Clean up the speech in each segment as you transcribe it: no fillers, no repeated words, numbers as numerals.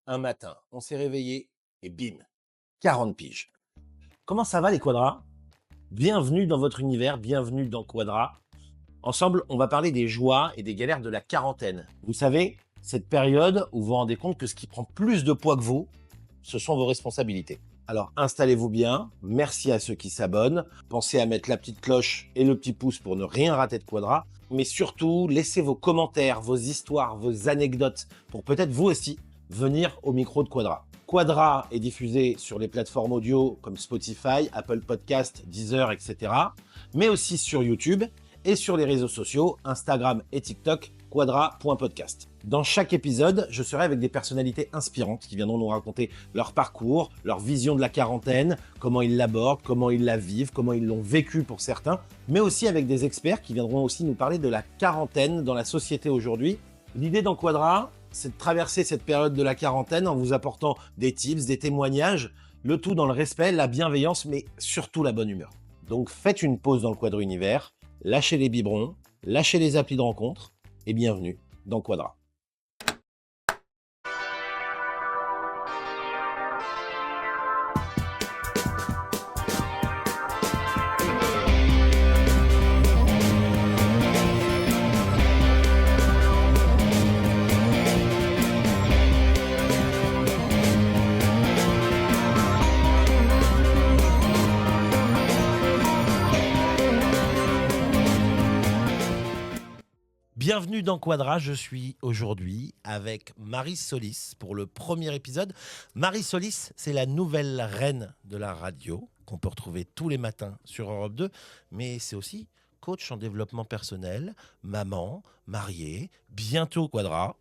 Un matin, on s'est réveillé et bim, 40 piges. Comment ça va les quadras? Bienvenue dans votre univers, bienvenue dans Quadra. Ensemble, on va parler des joies et des galères de la quarantaine. Vous savez, cette période où vous vous rendez compte que ce qui prend plus de poids que vous, ce sont vos responsabilités. Alors installez-vous bien, merci à ceux qui s'abonnent, pensez à mettre la petite cloche et le petit pouce pour ne rien rater de Quadra, mais surtout laissez vos commentaires, vos histoires, vos anecdotes pour peut-être vous aussi venir au micro de Quadra. Quadra est diffusé sur les plateformes audio comme Spotify, Apple Podcast, Deezer, etc. mais aussi sur YouTube et sur les réseaux sociaux, Instagram et TikTok, quadra.podcast. Dans chaque épisode, je serai avec des personnalités inspirantes qui viendront nous raconter leur parcours, leur vision de la quarantaine, comment ils l'abordent, comment ils la vivent, comment ils l'ont vécu pour certains, mais aussi avec des experts qui viendront aussi nous parler de la quarantaine dans la société aujourd'hui. L'idée dans Quadra, c'est de traverser cette période de la quarantaine en vous apportant des tips, des témoignages, le tout dans le respect, la bienveillance, mais surtout la bonne humeur. Donc faites une pause dans le Quadra Univers, lâchez les biberons, lâchez les applis de rencontre et bienvenue dans Quadra. Bienvenue dans Quadra, je suis aujourd'hui avec Marie Solis pour le premier épisode. Marie Solis, c'est la nouvelle reine de la radio qu'on peut retrouver tous les matins sur Europe 2, mais c'est aussi coach en développement personnel, maman, mariée, bientôt Quadra.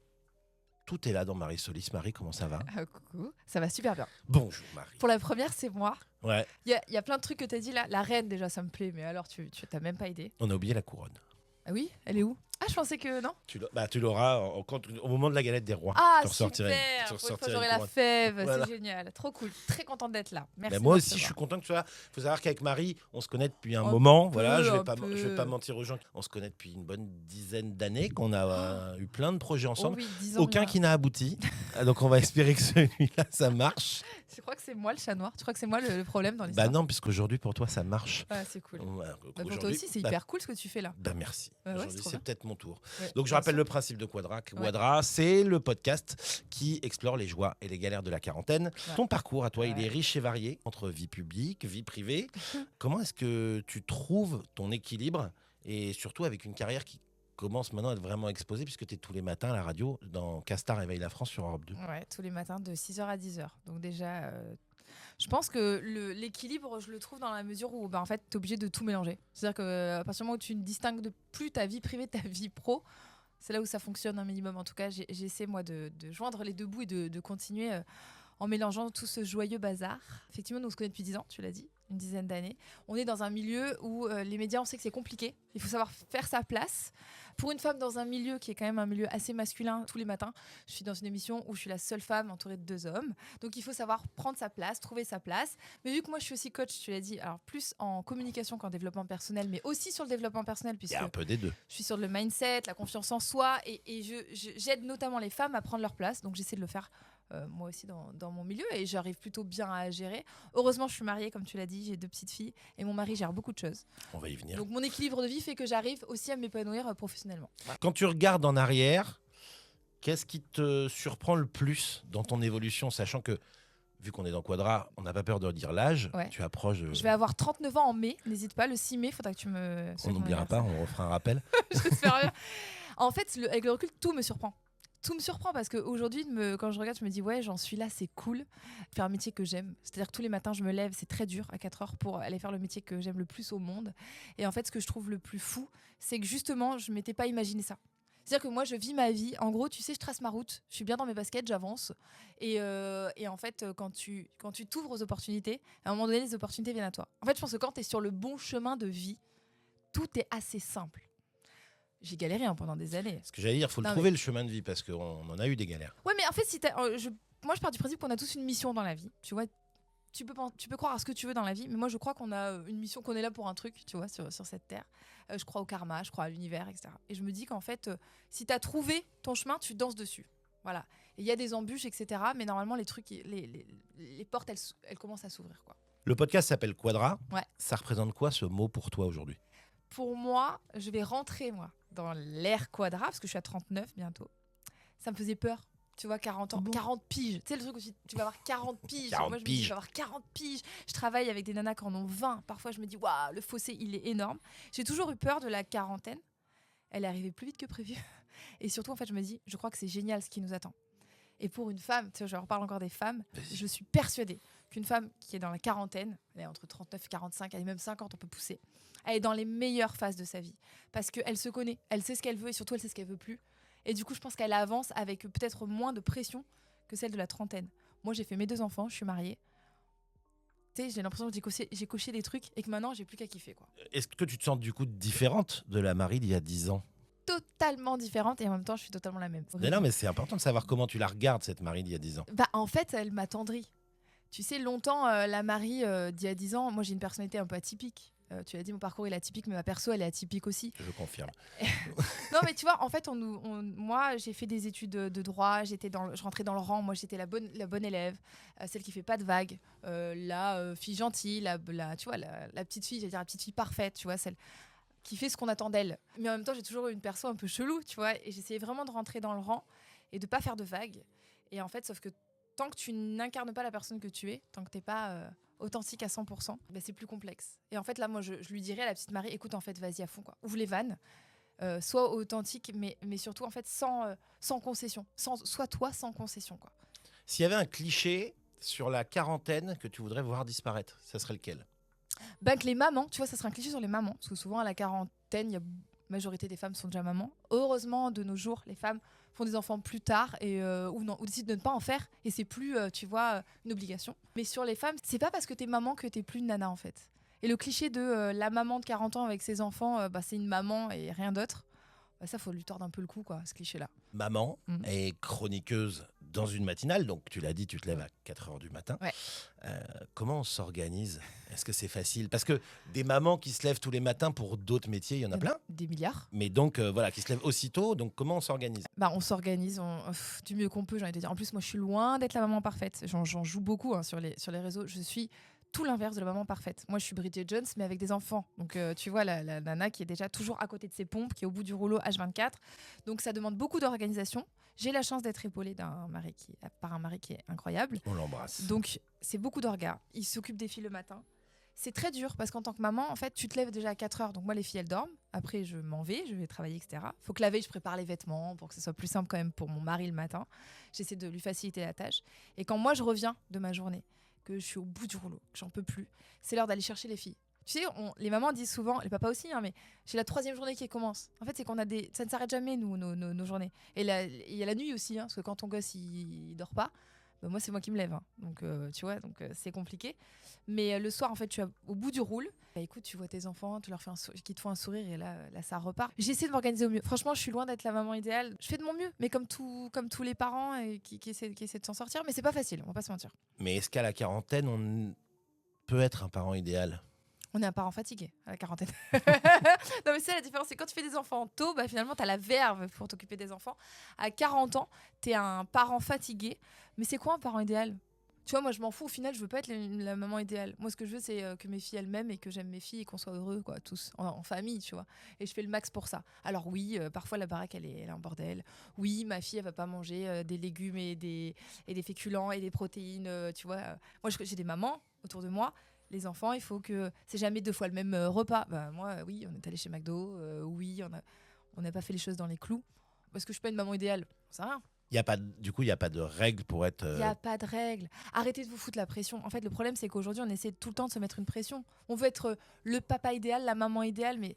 Tout est là dans Marie Solis. Marie, comment ça va? Coucou, ça va super bien. Bonjour Marie. Pour la première, c'est moi. Ouais, Il y a plein de trucs que tu as dit là. La reine, déjà, ça me plaît, mais alors tu t'as même pas aidé. on a oublié la couronne. Ah oui, elle est où? Ah, je pensais que non. Tu l'auras au moment de la galette des rois. Ah, Tu ressortiras super. tu Pour une fois, ressortiras j'aurai une la couronne. fève. Voilà. C'est génial. Trop cool. Très contente d'être là. Merci. Ben moi de me aussi, je suis recevoir. content que tu sois là. Il faut savoir qu'avec Marie, on se connaît depuis un Un moment. peu, Voilà, je un vais peu. pas mentir aux gens. On se connaît depuis une bonne dizaine d'années, qu'on a eu plein de projets Oh ensemble. oui, 10 ans Aucun bien. qui n'a abouti. Donc on va espérer que celui-là, ça marche. Je crois que c'est moi le chat noir. Tu crois que c'est moi le problème dans Bah l'histoire? non, puisqu'aujourd'hui, pour toi, ça marche. Ah, c'est cool. Ouais, Bah, pour toi aujourd'hui, aussi, c'est bah, hyper cool ce que tu fais là. bah merci. Ouais, Aujourd'hui, c'est trop c'est bien. peut-être mon tour. Ouais, Donc je bien rappelle sûr. le principe de Quadra. Quadra, c'est le podcast qui explore les joies et les galères de la quarantaine. Ouais. Ton parcours à toi, il Ouais. est riche et varié entre vie publique, vie privée. Comment est-ce que tu trouves ton équilibre et surtout avec une carrière qui commence maintenant à être vraiment exposée puisque tu es tous les matins à la radio dans Castar Réveille la France sur Europe 2. Ouais, tous les matins de 6h à 10h. Donc déjà, je pense que l'équilibre, je le trouve dans la mesure où en fait, tu es obligé de tout mélanger. C'est-à-dire qu'à partir du moment où tu ne distingues de plus ta vie privée de ta vie pro, c'est là où ça fonctionne un minimum. En tout cas, j'essaie moi de joindre les deux bouts et de continuer en mélangeant tout ce joyeux bazar. Effectivement, nous on se connaît depuis 10 ans, tu l'as dit, une dizaine d'années. On est dans un milieu où les médias, on sait que c'est compliqué. Il faut savoir faire sa place. Pour une femme dans un milieu qui est quand même un milieu assez masculin, tous les matins, je suis dans une émission où je suis la seule femme entourée de 2 hommes. Donc il faut savoir prendre sa place, trouver sa place. Mais vu que moi je suis aussi coach, tu l'as dit, alors plus en communication qu'en développement personnel, mais aussi sur le développement personnel, Il puisque y a un peu des deux. je suis sur le mindset, la confiance en soi, et j'aide notamment les femmes à prendre leur place. Donc j'essaie de le faire moi aussi dans mon milieu, et j'arrive plutôt bien à gérer. Heureusement, je suis mariée, comme tu l'as dit, j'ai 2 petites filles, et mon mari gère beaucoup de choses. On va y venir. Donc mon équilibre de vie fait que j'arrive aussi à m'épanouir professionnellement. Quand tu regardes en arrière, qu'est-ce qui te surprend le plus dans ton évolution, sachant que, vu qu'on est dans Quadra, on n'a pas peur de dire l'âge, Ouais. tu approches de... Je vais avoir 39 ans en mai, n'hésite pas, le 6 mai, faudra que tu me... On n'oubliera pas, on refera un rappel. J'espère bien. En fait, avec le recul, tout me surprend. Tout me surprend parce qu'aujourd'hui, quand je regarde, je me dis ouais, j'en suis là, c'est cool. Faire un métier que j'aime. C'est-à-dire que tous les matins, je me lève, c'est très dur à 4 heures pour aller faire le métier que j'aime le plus au monde. Et en fait, ce que je trouve le plus fou, c'est que justement, je ne m'étais pas imaginé ça. C'est-à-dire que moi, je vis ma vie. En gros, tu sais, je trace ma route. Je suis bien dans mes baskets, j'avance. Et en fait, quand tu t'ouvres aux opportunités, à un moment donné, les opportunités viennent à toi. En fait, je pense que quand tu es sur le bon chemin de vie, tout est assez simple. J'ai galéré pendant des années. Ce que j'allais dire, il faut le Non, trouver le chemin de vie parce qu'on en a eu des galères. Ouais, mais en fait, moi, je pars du principe qu'on a tous une mission dans la vie. Tu vois, tu peux croire à ce que tu veux dans la vie, mais moi, je crois qu'on a une mission, qu'on est là pour un truc, tu vois, sur cette terre. Je crois au karma, je crois à l'univers, etc. Et je me dis qu'en fait, si tu as trouvé ton chemin, tu danses dessus. Voilà. Et il y a des embûches, etc. Mais normalement, les trucs, les portes, elles commencent à s'ouvrir, quoi. Le podcast s'appelle Quadra. Ouais. Ça représente quoi ce mot pour toi aujourd'hui? Pour moi, je vais rentrer, moi, dans l'ère Quadra, parce que je suis à 39 bientôt. Ça me faisait peur. Tu vois, 40 ans, 40 piges. Tu sais, le truc où tu vas avoir 40 piges. 40 Moi, je me dis, piges. je vais avoir 40 piges. Je travaille avec des nanas qui en ont 20. Parfois, je me dis, waouh, le fossé, il est énorme. J'ai toujours eu peur de la quarantaine. Elle est arrivée plus vite que prévu. Et surtout, en fait, je me dis, je crois que c'est génial ce qui nous attend. Et pour une femme, tu sais, je reparle encore des femmes, je suis persuadée qu'une femme qui est dans la quarantaine, elle est entre 39 et 45, elle est même 50, on peut pousser, elle est dans les meilleures phases de sa vie. Parce qu'elle se connaît, elle sait ce qu'elle veut et surtout, elle sait ce qu'elle veut plus. Et du coup, je pense qu'elle avance avec peut-être moins de pression que celle de la trentaine. Moi, j'ai fait mes 2 enfants, je suis mariée. Tu sais, j'ai l'impression que j'ai coché des trucs et que maintenant, j'ai plus qu'à kiffer, quoi. Est-ce que tu te sens du coup différente de la Marie d'il y a 10 ans? Totalement différente et en même temps, je suis totalement la même. Mais non, mais c'est important de savoir comment tu la regardes, cette Marie d'il y a 10 ans. Bah, en fait, elle m'a tendrie. Tu sais, longtemps, la Marie d'il y a 10 ans, moi, j'ai une personnalité un peu atypique. Tu l'as dit, mon parcours il est atypique, mais ma perso, elle est atypique aussi. Je confirme. Non, mais tu vois, en fait, moi, j'ai fait des études de droit, je rentrais dans le rang, moi, j'étais la bonne élève, celle qui fait pas de vagues, la fille gentille, tu vois, la petite fille, j'allais dire la petite fille parfaite, tu vois, celle qui fait ce qu'on attend d'elle. Mais en même temps, j'ai toujours eu une perso un peu chelou, tu vois, et j'essayais vraiment de rentrer dans le rang et de pas faire de vagues. Et en fait, sauf que tant que tu n'incarnes pas la personne que tu es, tant que t'es pas authentique à 100%, bah, c'est plus complexe. Et en fait, là, moi, je lui dirais à la petite Marie, écoute, en fait, vas-y à fond, quoi. Ouvre les vannes, sois authentique, mais surtout, en fait, sans concession. Sois toi sans concession, quoi. S'il y avait un cliché sur la quarantaine que tu voudrais voir disparaître, ça serait lequel? Ben, que les mamans, tu vois, ça serait un cliché sur les mamans, parce que souvent, à la quarantaine, la majorité des femmes sont déjà mamans. Heureusement, de nos jours, les femmes font des enfants plus tard ou décident de ne pas en faire et c'est plus tu vois une obligation. Mais sur les femmes, c'est pas parce que t'es maman que t'es plus une nana en fait. Et le cliché de la maman de 40 ans avec ses enfants, c'est une maman et rien d'autre. Bah, ça faut lui tordre un peu le cou quoi, ce cliché là. Maman est chroniqueuse dans une matinale, donc tu l'as dit, tu te lèves à 4h du matin. Ouais. Comment on s'organise? Est-ce que c'est facile? Parce que des mamans qui se lèvent tous les matins pour d'autres métiers, il y en a plein. Des milliards. Mais donc voilà, qui se lèvent aussitôt, donc comment on s'organise? Bah, on s'organise du mieux qu'on peut, j'ai envie de dire. En plus, moi je suis loin d'être la maman parfaite. J'en joue beaucoup sur les réseaux. Je suis tout l'inverse de la maman parfaite. Moi, je suis Bridget Jones, mais avec des enfants. Donc, tu vois, la nana qui est déjà toujours à côté de ses pompes, qui est au bout du rouleau H24. Donc, ça demande beaucoup d'organisation. J'ai la chance d'être épaulée par un mari qui est incroyable. On l'embrasse. Donc, c'est beaucoup d'orgas. Il s'occupe des filles le matin. C'est très dur parce qu'en tant que maman, en fait, tu te lèves déjà à 4h. Donc, moi, les filles, elles dorment. Après, je m'en vais, je vais travailler, etc. Faut que la veille, je prépare les vêtements pour que ce soit plus simple quand même pour mon mari le matin. J'essaie de lui faciliter la tâche. Et quand moi, je reviens de ma journée, que je suis au bout du rouleau, que j'en peux plus, c'est l'heure d'aller chercher les filles. Tu sais, les mamans disent souvent, les papas aussi, mais j'ai la 3e journée qui commence. En fait, c'est qu'on a ça ne s'arrête jamais, nos journées. Et il y a la nuit aussi, parce que quand ton gosse, il dort pas, bah, moi, c'est moi qui me lève. Donc, tu vois, c'est compliqué. Mais le soir, en fait, tu es au bout du roule. Bah, écoute, tu vois tes enfants, tu leur fais qui te font un sourire et là, ça repart. J'essaie de m'organiser au mieux. Franchement, je suis loin d'être la maman idéale. Je fais de mon mieux, mais comme tous les parents qui essaient de s'en sortir. Mais c'est pas facile, on va pas se mentir. Mais est-ce qu'à la quarantaine, on peut être un parent idéal? On est un parent fatigué à la quarantaine. Non, mais c'est la différence. C'est quand tu fais des enfants tôt, bah, finalement, tu as la verve pour t'occuper des enfants. À 40 ans, tu es un parent fatigué. Mais c'est quoi un parent idéal? Tu vois, moi, je m'en fous. Au final, je veux pas être la maman idéale. Moi, ce que je veux, c'est que mes filles, elles m'aiment et que j'aime mes filles et qu'on soit heureux, quoi, tous, en famille, tu vois. Et je fais le max pour ça. Alors oui, parfois, la baraque, elle est un bordel. Oui, ma fille, elle va pas manger des légumes et des féculents et des protéines, tu vois. Moi, j'ai des mamans autour de moi. Les enfants, il faut que c'est jamais 2 fois le même repas. Bah, moi, oui, on est allé chez McDo. Oui, on n'a pas fait les choses dans les clous. Parce que je suis pas une maman idéale. C'est rien. Du coup, il n'y a pas de règles pour être... Il n'y a pas de règles. Arrêtez de vous foutre la pression. En fait, le problème, c'est qu'aujourd'hui, on essaie tout le temps de se mettre une pression. On veut être le papa idéal, la maman idéale, mais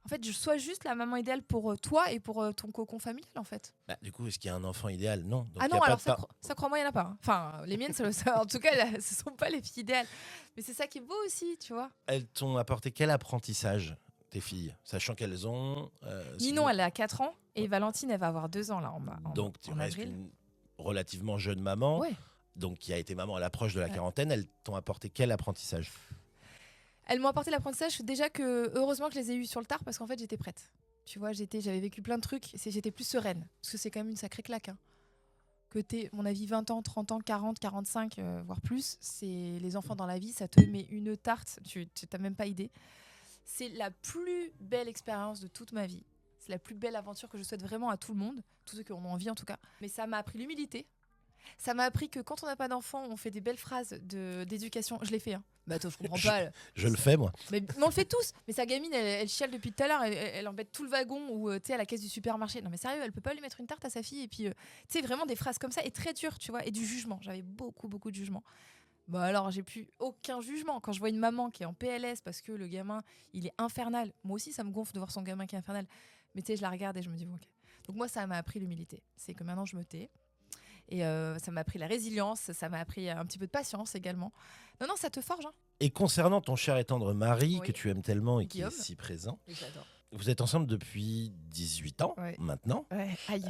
en fait, je sois juste la maman idéale pour toi et pour ton cocon familial, en fait. Bah, du coup, est-ce qu'il y a un enfant idéal? Non. Donc, ah non, alors ça crois-moi, il n'y en a pas. Enfin, les miennes, en tout cas, ce ne sont pas les filles idéales. Mais c'est ça qui est beau aussi, tu vois. Elles t'ont apporté quel apprentissage, tes filles? Sachant qu'elles ont... Ninon, elle a 4 ans et Valentine, elle va avoir 2 ans là, donc, tu en restes avril. une relativement jeune maman, Ouais. donc qui a été maman à l'approche de la quarantaine. Elles t'ont apporté quel apprentissage? Elles m'ont apporté l'apprentissage déjà que, heureusement que je les ai eues sur le tard parce qu'en fait, j'étais prête. Tu vois, j'avais vécu plein de trucs, j'étais plus sereine. Parce que c'est quand même une sacrée claque. que t'aies, mon avis, 20 ans, 30 ans, 40, 45, voire plus, c'est les enfants dans la vie, ça te met une tarte, tu n'as même pas idée. C'est la plus belle expérience de toute ma vie. C'est la plus belle aventure que je souhaite vraiment à tout le monde, tous ceux qui en ont envie en tout cas. Mais ça m'a appris l'humilité. Ça m'a appris que quand on n'a pas d'enfant, on fait des belles phrases d'éducation. Je l'ai fait. Hein. Bah attends, je comprends pas. Je le fais, moi. Mais on le fait tous. Mais sa gamine, elle chiale depuis tout à l'heure. Elle embête tout le wagon ou tu sais à la caisse du supermarché. Non mais sérieux, elle peut pas lui mettre une tarte à sa fille. Et puis tu sais vraiment des phrases comme ça et très dures, tu vois, et du jugement. J'avais beaucoup de jugement. Bah alors j'ai plus aucun jugement quand je vois une maman qui est en PLS parce que le gamin il est infernal. Moi aussi ça me gonfle de voir son gamin qui est infernal. Mais tu sais je la regarde et je me dis bon, ok. Donc moi ça m'a appris l'humilité. C'est que maintenant je me tais. Et ça m'a appris la résilience, ça m'a appris un petit peu de patience également. Non, ça te forge. Hein. Et concernant ton cher et tendre mari, Oui. que tu aimes tellement et Guillaume. qui est si présent, Oui, j'adore. vous êtes ensemble depuis 18 ans Ouais. maintenant, Ouais, aïe.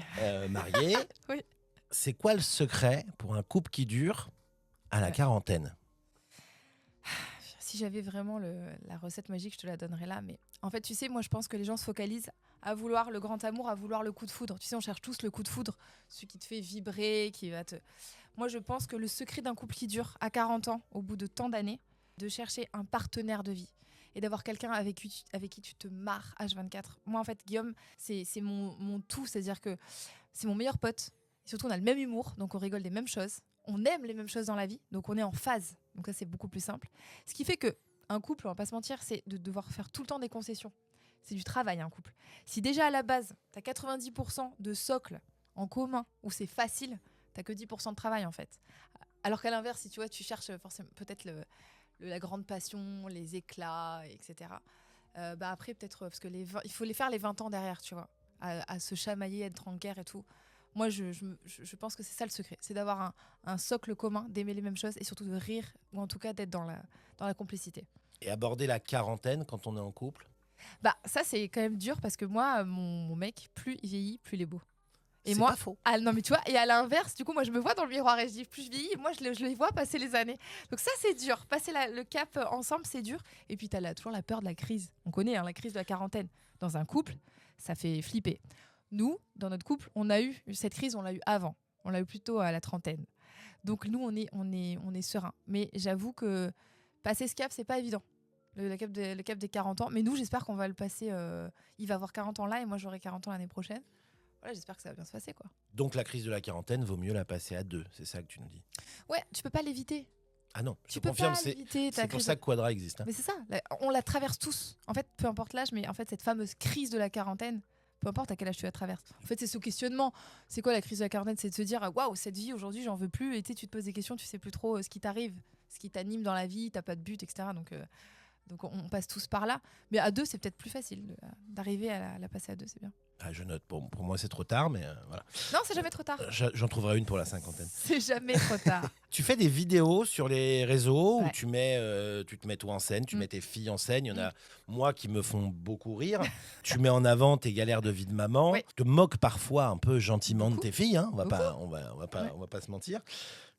mariés. Oui. C'est quoi le secret pour un couple qui dure à la Ouais. quarantaine? Si j'avais vraiment la recette magique, je te la donnerais là. Mais en fait, tu sais, moi, je pense que les gens se focalisent à vouloir le grand amour, à vouloir le coup de foudre. Tu sais, on cherche tous le coup de foudre, celui qui te fait vibrer, qui va te... Moi, je pense que le secret d'un couple qui dure à 40 ans, au bout de tant d'années, de chercher un partenaire de vie et d'avoir quelqu'un avec qui tu te marres H24. Moi, en fait, Guillaume, c'est mon tout. C'est-à-dire que c'est mon meilleur pote. Et surtout, on a le même humour, donc on rigole des mêmes choses. On aime les mêmes choses dans la vie, donc on est en phase. Donc ça, c'est beaucoup plus simple. Ce qui fait que un couple, on va pas se mentir, c'est de devoir faire tout le temps des concessions. C'est du travail, un couple. Si déjà à la base, tu as 90% de socle en commun, où c'est facile, tu que 10% de travail en fait. Alors qu'à l'inverse, si tu vois, tu cherches forcément peut-être la grande passion, les éclats, etc. Bah après, peut-être, parce que il faut les faire les 20 ans derrière, tu vois, à se chamailler, être en guerre et tout. Moi, je pense que c'est ça le secret. C'est d'avoir un socle commun, d'aimer les mêmes choses et surtout de rire, ou en tout cas d'être dans la complicité. Et aborder la quarantaine quand on est en couple? Bah, ça, c'est quand même dur parce que moi, mon mec, plus il vieillit, plus il est beau. Et C'est moi, pas faux. non mais tu vois, et à l'inverse, du coup, moi je me vois dans le miroir et je dis, plus je vieillis, moi je les vois passer les années. Donc ça, c'est dur. Passer le cap ensemble, c'est dur. Et puis t'as toujours la peur de la crise. On connaît la crise de la quarantaine. Dans un couple, ça fait flipper. Nous, dans notre couple, on a eu cette crise, on l'a eu avant. On l'a eu plutôt à la trentaine. Donc nous, on est serein. Mais j'avoue que passer ce cap, c'est pas évident. Le cap des 40 ans. Mais nous, j'espère qu'on va le passer. Il va avoir 40 ans là et moi, j'aurai 40 ans l'année prochaine. Voilà, j'espère que ça va bien se passer, quoi. Donc la crise de la quarantaine, vaut mieux la passer à deux, c'est ça que tu nous dis? Ouais, tu peux pas l'éviter. Ah non, je Tu te peux confirme, pas l'éviter. c'est pour ça que Quadra existe. Hein. Mais c'est ça, on la traverse tous. En fait, peu importe l'âge, mais en fait, cette fameuse crise de la quarantaine, peu importe à quel âge tu la traverses. En fait, c'est ce questionnement. C'est quoi la crise de la quarantaine? C'est de se dire, waouh, cette vie aujourd'hui, j'en veux plus. Et tu te poses des questions, tu sais plus trop ce qui t'arrive, ce qui t'anime dans la vie, t'as pas de but, etc. Donc on passe tous par là. Mais à deux, c'est peut-être plus facile d'arriver à la passer à deux, c'est bien. Ah, je note, pour moi c'est trop tard, mais voilà. Non, c'est jamais trop tard. J'en trouverai une pour la cinquantaine. C'est jamais trop tard. Tu fais des vidéos sur les réseaux où Ouais. tu te mets toi en scène, tu mets tes filles en scène. Il y en a, moi, qui me font beaucoup rire. Tu mets en avant tes galères de vie de maman. Oui. Tu te moques parfois un peu gentiment Beaucoup. de tes filles. Hein. On va Ouais. pas se mentir.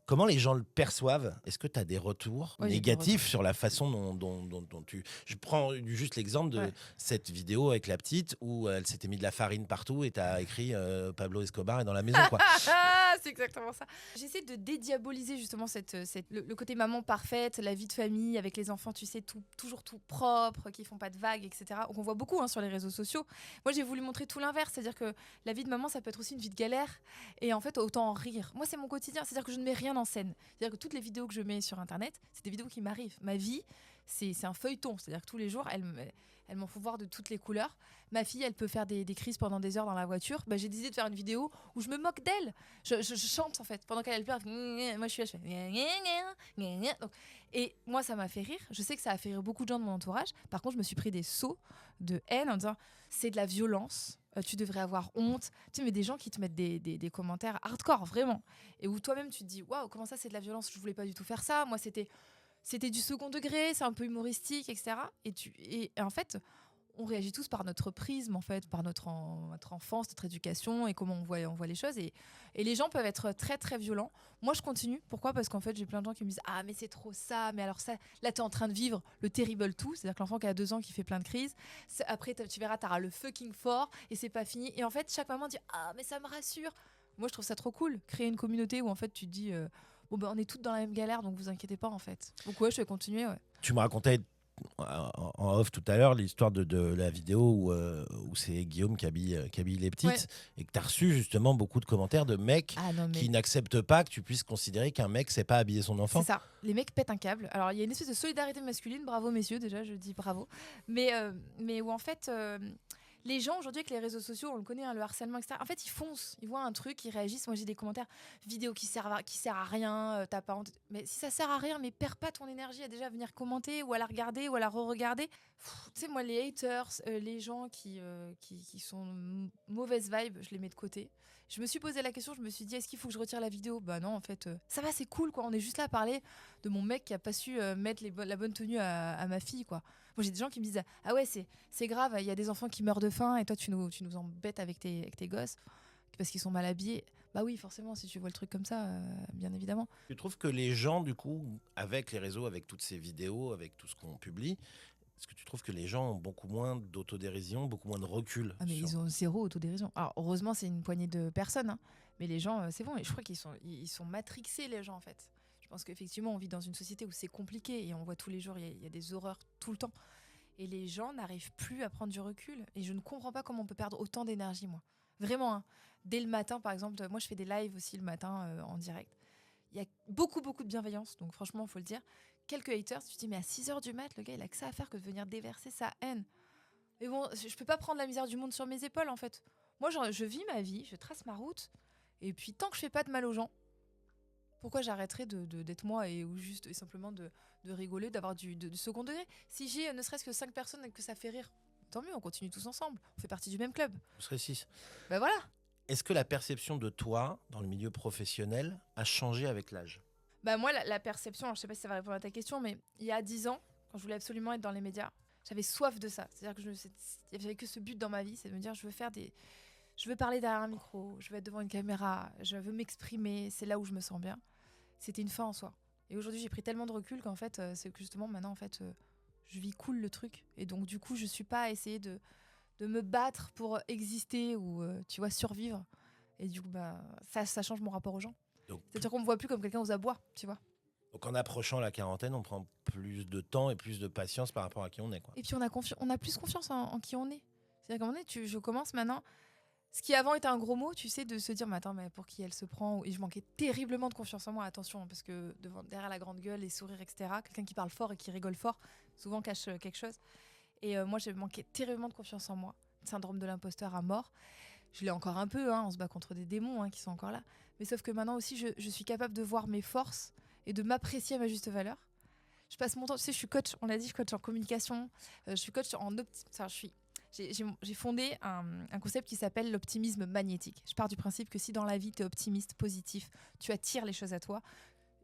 Comment les gens le perçoivent? Est-ce que tu as des retours Ouais, j'ai des négatifs sur la façon dont tu... Je prends juste l'exemple de Ouais. cette vidéo avec la petite où elle s'était mis de la farine partout et tu as écrit Pablo Escobar est dans la maison. Quoi. Ah, c'est exactement ça. J'essaie de dédiaboliser justement le côté maman parfaite, la vie de famille avec les enfants, tu sais, toujours tout propre, qui font pas de vagues, etc. On voit beaucoup sur les réseaux sociaux. Moi, j'ai voulu montrer tout l'inverse, c'est-à-dire que la vie de maman, ça peut être aussi une vie de galère. Et en fait, autant en rire. Moi, c'est mon quotidien, c'est-à-dire que je ne mets rien en scène. C'est-à-dire que toutes les vidéos que je mets sur Internet, c'est des vidéos qui m'arrivent. Ma vie, c'est un feuilleton, c'est-à-dire que tous les jours, elles m'en font voir de toutes les couleurs. Ma fille, elle peut faire des crises pendant des heures dans la voiture. Bah, j'ai décidé de faire une vidéo où je me moque d'elle. Je chante en fait. Pendant qu'elle pleure, moi je suis là, je fais... Donc, et moi, ça m'a fait rire. Je sais que ça a fait rire beaucoup de gens de mon entourage. Par contre, je me suis pris des sauts de haine en disant c'est de la violence. Tu devrais avoir honte. Tu sais, mais des gens qui te mettent des commentaires hardcore, vraiment. Et où toi-même, tu te dis waouh, comment ça, c'est de la violence? Je voulais pas du tout faire ça. Moi, c'était du second degré, c'est un peu humoristique, etc. Et en fait, on réagit tous par notre prisme, en fait, par notre enfance, notre éducation et comment on voit les choses. Et les gens peuvent être très, très violents. Moi, je continue. Pourquoi? Parce qu'en fait, j'ai plein de gens qui me disent « Ah, mais c'est trop ça. Mais alors ça, là, t'es en train de vivre le terrible tout. » C'est-à-dire que l'enfant qui a 2 ans, qui fait plein de crises. Après, tu verras, t'auras le fucking fort et c'est pas fini. Et en fait, chaque maman dit « Ah, mais ça me rassure. » Moi, je trouve ça trop cool. Créer une communauté où en fait tu te dis bon bah on est toutes dans la même galère, donc vous inquiétez pas en fait. Donc ouais, je vais continuer. Ouais. Tu me racontais en off tout à l'heure l'histoire de la vidéo où c'est Guillaume qui habille les Ouais. petites et que tu as reçu justement beaucoup de commentaires de mecs Ah non qui mais n'acceptent pas que tu puisses considérer qu'un mec sait pas habiller son c'est enfant. ça. Les mecs pètent un câble. Alors il y a une espèce de solidarité masculine. Bravo messieurs déjà, je dis bravo. Mais où en fait les gens aujourd'hui avec les réseaux sociaux, on le connaît, hein, le harcèlement, etc. En fait, ils foncent, ils voient un truc, ils réagissent. Moi, j'ai des commentaires, vidéo qui sert à rien, t'as pas honte. Mais si ça sert à rien, mais perds pas ton énergie à déjà venir commenter ou à la regarder ou à la re-regarder. Tu sais, moi, les haters, les gens qui sont mauvaise vibe, je les mets de côté. Je me suis posé la question, je me suis dit, est-ce qu'il faut que je retire la vidéo? Bah non, en fait, ça va, c'est cool, quoi. On est juste là à parler de mon mec qui a pas su mettre la bonne tenue à ma fille, quoi. Moi, j'ai des gens qui me disent, ah ouais, c'est grave, il y a des enfants qui meurent de faim et toi, tu nous embêtes avec tes gosses parce qu'ils sont mal habillés. Bah oui, forcément, si tu vois le truc comme ça, bien évidemment. Tu trouves que les gens, du coup, avec les réseaux, avec toutes ces vidéos, avec tout ce qu'on publie, est-ce que tu trouves que les gens ont beaucoup moins d'autodérision, beaucoup moins de recul Ah, mais ils ont zéro autodérision. Alors, heureusement, c'est une poignée de personnes, hein, mais les gens, c'est bon. Et je crois ils sont matrixés, les gens, en fait. Je pense qu'effectivement, on vit dans une société où c'est compliqué et on voit tous les jours, il y a des horreurs tout le temps. Et les gens n'arrivent plus à prendre du recul. Et je ne comprends pas comment on peut perdre autant d'énergie, moi. Vraiment, hein. Dès le matin, par exemple, moi je fais des lives aussi le matin en direct. Il y a beaucoup, beaucoup de bienveillance, donc franchement, il faut le dire. Quelques haters, tu te dis, mais à 6h du mat, le gars, il a que ça à faire que de venir déverser sa haine. Mais bon, je peux pas prendre la misère du monde sur mes épaules, en fait. Moi, je vis ma vie, je trace ma route, et puis tant que je fais pas de mal aux gens, pourquoi j'arrêterais d'être moi ou juste et simplement de rigoler, d'avoir du second degré? Si j'ai ne serait-ce que 5 personnes et que ça fait rire, tant mieux, on continue tous ensemble. On fait partie du même club. Vous serez 6. Ben voilà. Est-ce que la perception de toi dans le milieu professionnel a changé avec l'âge? Bah moi, la perception, alors je sais pas si ça va répondre à ta question, mais il y a 10 ans, quand je voulais absolument être dans les médias, j'avais soif de ça. C'est-à-dire que j'avais que ce but dans ma vie, c'est de me dire, je veux parler derrière un micro, je veux être devant une caméra, je veux m'exprimer, c'est là où je me sens bien. C'était une fin en soi. Et aujourd'hui, j'ai pris tellement de recul qu'en fait, c'est que justement, maintenant, en fait, je vis cool le truc. Et donc, du coup, je suis pas à essayer de me battre pour exister ou, tu vois, survivre. Et du coup, bah, ça change mon rapport aux gens. Donc, C'est-à-dire qu'on me voit plus comme quelqu'un aux abois, tu vois. donc en approchant la quarantaine, on prend plus de temps et plus de patience par rapport à qui on est, quoi. Et puis, on a plus confiance en qui on est. C'est-à-dire qu'à un moment donné, je commence maintenant. Ce qui avant était un gros mot, tu sais, de se dire, mais attends, mais pour qui elle se prend? Et je manquais terriblement de confiance en moi, attention, parce que derrière la grande gueule, les sourires, etc., quelqu'un qui parle fort et qui rigole fort, souvent cache quelque chose. Et moi, j'ai manqué terriblement de confiance en moi. Syndrome de l'imposteur à mort. Je l'ai encore un peu, hein, on se bat contre des démons qui sont encore là. Mais sauf que maintenant aussi, je suis capable de voir mes forces et de m'apprécier à ma juste valeur. Je passe mon temps, tu sais, je suis coach, on l'a dit, je suis coach en communication, je suis coach j'ai fondé un concept qui s'appelle l'optimisme magnétique. Je pars du principe que si dans la vie, tu es optimiste, positif, tu attires les choses à toi.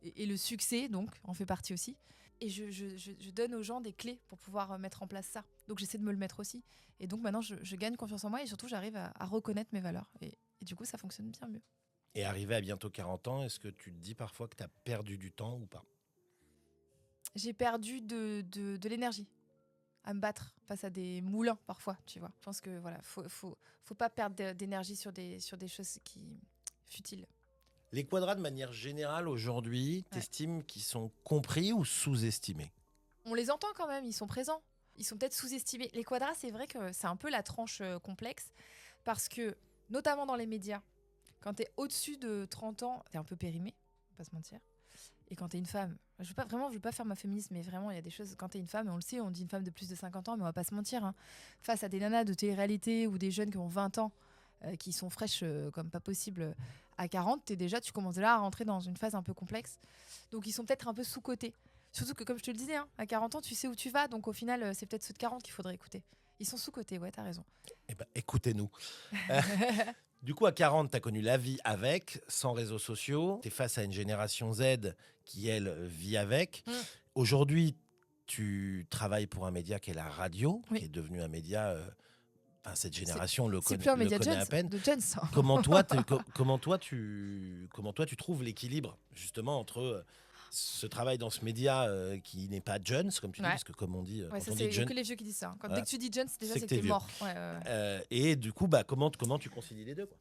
Et le succès, donc, en fait partie aussi. Et je donne aux gens des clés pour pouvoir mettre en place ça. Donc j'essaie de me le mettre aussi. Et donc maintenant, je gagne confiance en moi et surtout, j'arrive à reconnaître mes valeurs. Et du coup, ça fonctionne bien mieux. Et arrivé à bientôt 40 ans, est-ce que tu te dis parfois que tu as perdu du temps ou pas? J'ai perdu de l'énergie à me battre face à des moulins parfois, tu vois. Je pense que voilà, faut pas perdre d'énergie sur des choses qui futiles. Les quadras, de manière générale, aujourd'hui, Ouais. t'estimes qu'ils sont compris ou sous-estimés? On les entend quand même, ils sont présents. Ils sont peut-être sous-estimés. Les quadras, c'est vrai que c'est un peu la tranche complexe parce que, notamment dans les médias, quand t'es au-dessus de 30 ans, t'es un peu périmé, on va pas se mentir. Et quand t'es une femme, je veux pas faire ma féminisme, mais vraiment, il y a des choses, quand t'es une femme, et on le sait, on dit une femme de plus de 50 ans, mais on va pas se mentir, hein, face à des nanas de télé-réalité ou des jeunes qui ont 20 ans, qui sont fraîches comme pas possible à 40, tu commences déjà à rentrer dans une phase un peu complexe. Donc ils sont peut-être un peu sous-cotés. Surtout que, comme je te le disais, hein, à 40 ans, tu sais où tu vas, donc au final, c'est peut-être ceux de 40 qu'il faudrait écouter. Ils sont sous-cotés, ouais, t'as raison. Eh ben, écoutez-nous. Du coup, à 40, tu as connu la vie avec, sans réseaux sociaux. Tu es face à une génération Z qui, elle, vit avec. Mm. Aujourd'hui, tu travailles pour un média qui est la radio, Oui. qui est devenu un média... cette génération le C'est plus un média connaît Jones, à peine. de Jones. Comment toi, tu trouves l'équilibre, justement, entre ce travail dans ce média qui n'est pas Jones, comme tu dis, Ouais. parce que comme on dit, Ouais, quand ça, on c'est dit Jones... que les vieux qui disent ça. Dès Voilà. que tu dis Jones, déjà, C'est c'est que que t'es t'es vieux. mort. Ouais. Et du coup, comment tu concilies les deux, quoi?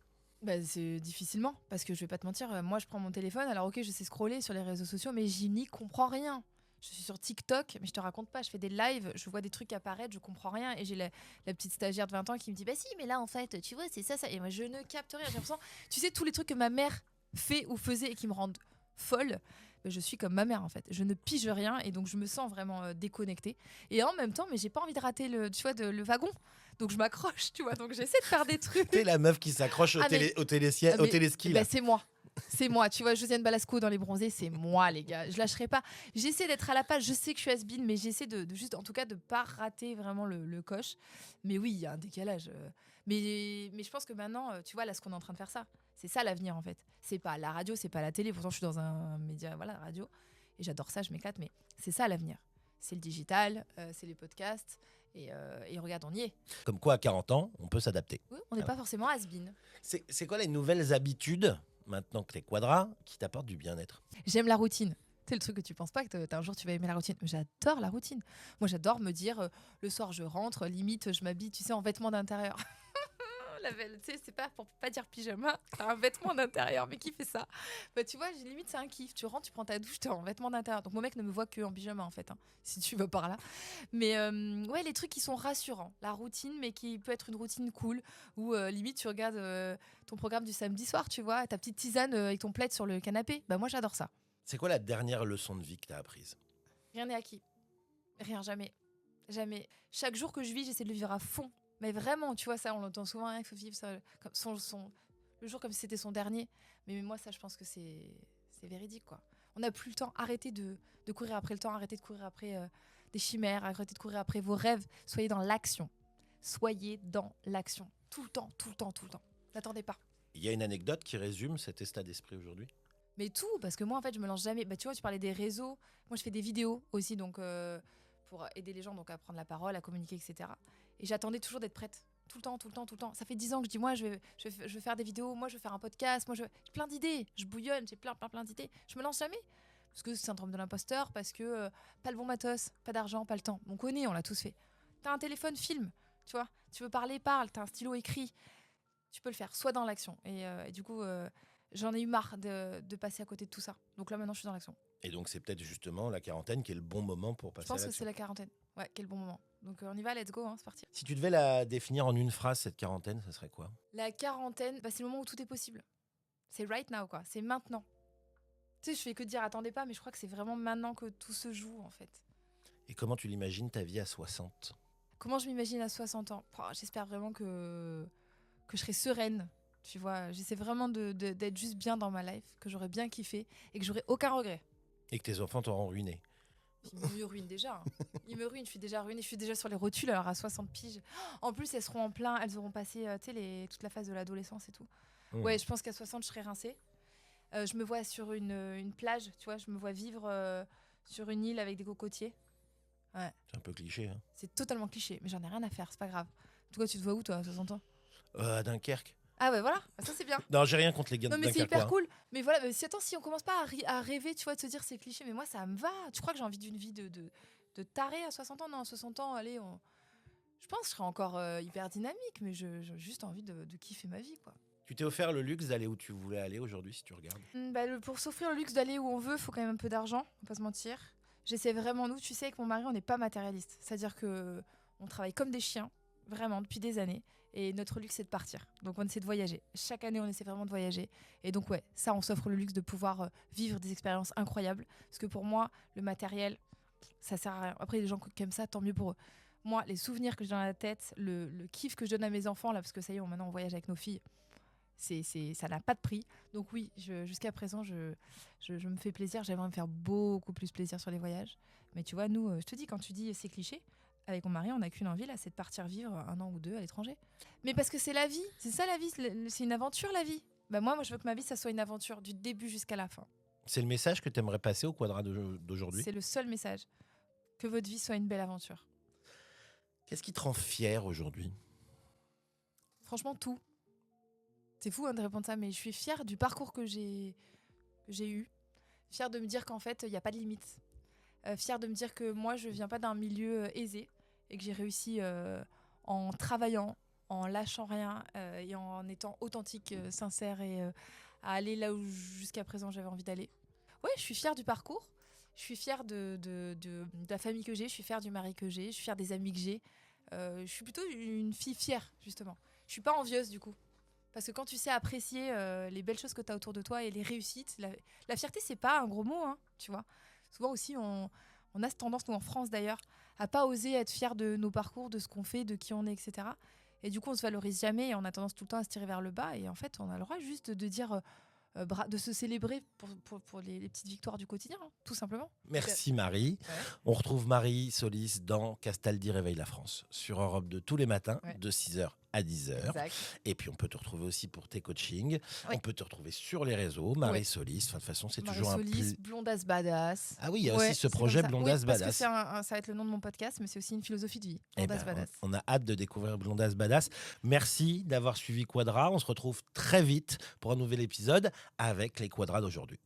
Bah, c'est difficilement, parce que je vais pas te mentir, moi je prends mon téléphone, alors ok, je sais scroller sur les réseaux sociaux, mais j'y n'y comprends rien. Je suis sur TikTok, mais je te raconte pas, je fais des lives, je vois des trucs apparaître, je comprends rien, et j'ai la petite stagiaire de 20 ans qui me dit bah si, mais là en fait, tu vois, c'est ça, ça. Et moi je ne capte rien, j'ai l'impression, tu sais, tous les trucs que ma mère fait ou faisait et qui me rendent folle, bah, je suis comme ma mère en fait, je ne pige rien, et donc je me sens vraiment déconnectée. Et en même temps, mais j'ai pas envie de rater tu vois, le wagon, donc je m'accroche, tu vois, donc j'essaie de faire des trucs. T'es la meuf qui s'accroche Ah, mais au mais téléski, bah, là. c'est moi. C'est moi, tu vois, Josiane Balasco dans Les Bronzés, c'est moi, les gars. Je lâcherai pas. J'essaie d'être à la page. Je sais que je suis has-been, mais j'essaie de juste, en tout cas, de pas rater vraiment le coche. Mais oui, il y a un décalage. Mais je pense que maintenant, tu vois, là, ce qu'on est en train de faire, c'est ça l'avenir, en fait. C'est pas la radio, c'est pas la télé. Pourtant, je suis dans un média, voilà, la radio. Et j'adore ça, je m'éclate. Mais c'est ça l'avenir. C'est le digital, c'est les podcasts. Et regarde, on y est. Comme quoi, à 40 ans, on peut s'adapter. Oui, on n'est pas forcément has-been. C'est quoi les nouvelles habitudes, maintenant que t'es quadra, qui t'apportent du bien-être? J'aime la routine. C'est le truc que tu penses pas que un jour tu vas aimer la routine. J'adore la routine. Moi, j'adore me dire le soir je rentre, limite je m'habille, tu sais, en vêtements d'intérieur. Tu sais, c'est pas pour pas dire pyjama, t'as un vêtement d'intérieur, mais qui fait ça? Bah tu vois, limite c'est un kiff. Tu rentres, tu prends ta douche, t'es en vêtements d'intérieur. Donc mon mec ne me voit que en pyjama en fait, hein, si tu vas par là. Mais ouais, les trucs qui sont rassurants, la routine, mais qui peut être une routine cool, où limite tu regardes ton programme du samedi soir, tu vois, ta petite tisane avec ton plaid sur le canapé. Bah moi j'adore ça. C'est quoi la dernière leçon de vie que t'as apprise? Rien n'est acquis. Rien, jamais. Jamais. Chaque jour que je vis, j'essaie de le vivre à fond. Mais vraiment, tu vois, ça, on l'entend souvent, hein, il faut vivre ça, comme le jour comme si c'était son dernier. Mais moi, ça, je pense que c'est véridique, quoi. On n'a plus le temps. Arrêtez de courir après le temps. Arrêtez de courir après des chimères. Arrêtez de courir après vos rêves. Soyez dans l'action. Soyez dans l'action. Tout le temps, tout le temps, tout le temps. N'attendez pas. Il y a une anecdote qui résume cet état d'esprit aujourd'hui? Mais tout, parce que moi, en fait, je me lance jamais. Bah, tu vois, tu parlais des réseaux. Moi, je fais des vidéos aussi, donc pour aider les gens donc, à prendre la parole, à communiquer, etc. Et j'attendais toujours d'être prête. Tout le temps, tout le temps, tout le temps. Ça fait 10 ans que je dis, moi, je vais faire des vidéos, moi, je vais faire un podcast, moi, j'ai plein d'idées. Je bouillonne, j'ai plein d'idées. Je me lance jamais. Parce que c'est syndrome de l'imposteur, parce que pas le bon matos, pas d'argent, pas le temps. On connaît, on l'a tous fait. T'as un téléphone, filme, tu vois. Tu veux parler, parle. T'as un stylo, écrit. Tu peux le faire, soit dans l'action. Et du coup, j'en ai eu marre de passer à côté de tout ça. Donc là, maintenant, je suis dans l'action. Et donc, c'est peut-être justement la quarantaine qui est le bon moment pour Je passer à pense que l'action. c'est la quarantaine. Ouais, quel bon moment. Donc on y va, let's go, hein, c'est parti. Si tu devais la définir en une phrase, cette quarantaine, ça serait quoi? La quarantaine, bah, c'est le moment où tout est possible. C'est right now, quoi. C'est maintenant. Tu sais, je fais que dire attendez pas, mais je crois que c'est vraiment maintenant que tout se joue, en fait. Et comment tu l'imagines ta vie à 60? Comment je m'imagine à 60 ans? J'espère vraiment que je serai sereine. Tu vois, j'essaie vraiment d'être juste bien dans ma life, que j'aurais bien kiffé et que j'aurais aucun regret. Et que tes enfants t'auront ruiné? Ils me ruinent déjà. Hein. Ils me ruinent, je suis déjà ruinée. Je suis déjà sur les rotules alors à 60 piges. En plus, elles seront en plein, elles auront passé toute la phase de l'adolescence et tout. Ouais, je pense qu'à 60, je serai rincée. Je me vois sur une plage, tu vois, je me vois vivre sur une île avec des cocotiers. Ouais. C'est un peu cliché, hein. C'est totalement cliché, mais j'en ai rien à faire, c'est pas grave. Toi, tu te vois où, toi, à 60 ans? À Dunkerque. Ah ouais, voilà, ça c'est bien. Non, j'ai rien contre les gars de Non, mais c'est Dunkerquois. hyper cool. Mais voilà, mais si on commence pas à rêver, tu vois, de se dire c'est cliché, mais moi, ça me va. Tu crois que j'ai envie d'une vie de taré à 60 ans? Non, à 60 ans, allez, je pense que je serai encore hyper dynamique, mais j'ai juste envie de kiffer ma vie, quoi. Tu t'es offert le luxe d'aller où tu voulais aller aujourd'hui, si tu regardes? Pour s'offrir le luxe d'aller où on veut, faut quand même un peu d'argent, on va pas se mentir. J'essaie vraiment, nous, tu sais, avec mon mari, on n'est pas matérialiste. C'est-à-dire que on travaille comme des chiens, vraiment, depuis des années. Et notre luxe, c'est de partir. Donc, on essaie de voyager. Chaque année, on essaie vraiment de voyager. Et donc, ouais, ça, on s'offre le luxe de pouvoir vivre des expériences incroyables. Parce que pour moi, le matériel, ça sert à rien. Après, les gens qui aiment ça, tant mieux pour eux. Moi, les souvenirs que j'ai dans la tête, le kiff que je donne à mes enfants, là, parce que ça y est, maintenant, on voyage avec nos filles. Ça n'a pas de prix. Donc oui, jusqu'à présent, je me fais plaisir. J'aimerais me faire beaucoup plus plaisir sur les voyages. Mais tu vois, nous, je te dis, quand tu dis c'est cliché, avec mon mari, on n'a qu'une envie, là, c'est de partir vivre 1 an ou 2 à l'étranger. Mais parce que c'est la vie, c'est ça la vie, c'est une aventure la vie. Bah moi, je veux que ma vie, ça soit une aventure du début jusqu'à la fin. C'est le message que tu aimerais passer au Quadra d'aujourd'hui? C'est le seul message. Que votre vie soit une belle aventure. Qu'est-ce qui te rend fier aujourd'hui? Franchement, tout. C'est fou de répondre ça, mais je suis fière du parcours que j'ai eu. Fière de me dire qu'en fait, il n'y a pas de limite. Fière de me dire que moi, je viens pas d'un milieu aisé et que j'ai réussi en travaillant, en lâchant rien et en étant authentique, sincère et à aller là où jusqu'à présent j'avais envie d'aller. Ouais, je suis fière du parcours. Je suis fière de la famille que j'ai. Je suis fière du mari que j'ai. Je suis fière des amis que j'ai. Je suis plutôt une fille fière, justement. Je suis pas envieuse, du coup. Parce que quand tu sais apprécier les belles choses que tu as autour de toi et les réussites, la fierté, c'est pas un gros mot, hein, tu vois. Souvent aussi, on a cette tendance, nous en France d'ailleurs, à pas oser être fier de nos parcours, de ce qu'on fait, de qui on est, etc. Et du coup, on se valorise jamais et on a tendance tout le temps à se tirer vers le bas. Et en fait, on a le droit juste de dire, de se célébrer pour les petites victoires du quotidien, hein, tout simplement. Merci Marie. Ouais. On retrouve Marie Solis dans Castaldi Réveille la France sur Europe 2 tous les matins Ouais. de 6h à 10h. Exact. Et puis on peut te retrouver aussi pour tes coachings. Ouais. On peut te retrouver sur les réseaux, Marie Ouais. Solis. Enfin, de toute façon, c'est Marie toujours un Solis, plus. Blondasse Badass. Ah oui, il y a Ouais, aussi ce c'est comme projet ça. Blondasse Oui, parce que Badass. ça va être le nom de mon podcast, mais c'est aussi une philosophie de vie. Eh Blondasse ben, Badass. on a hâte de découvrir Blondasse Badass. Merci d'avoir suivi Quadra. On se retrouve très vite pour un nouvel épisode avec les Quadras d'aujourd'hui.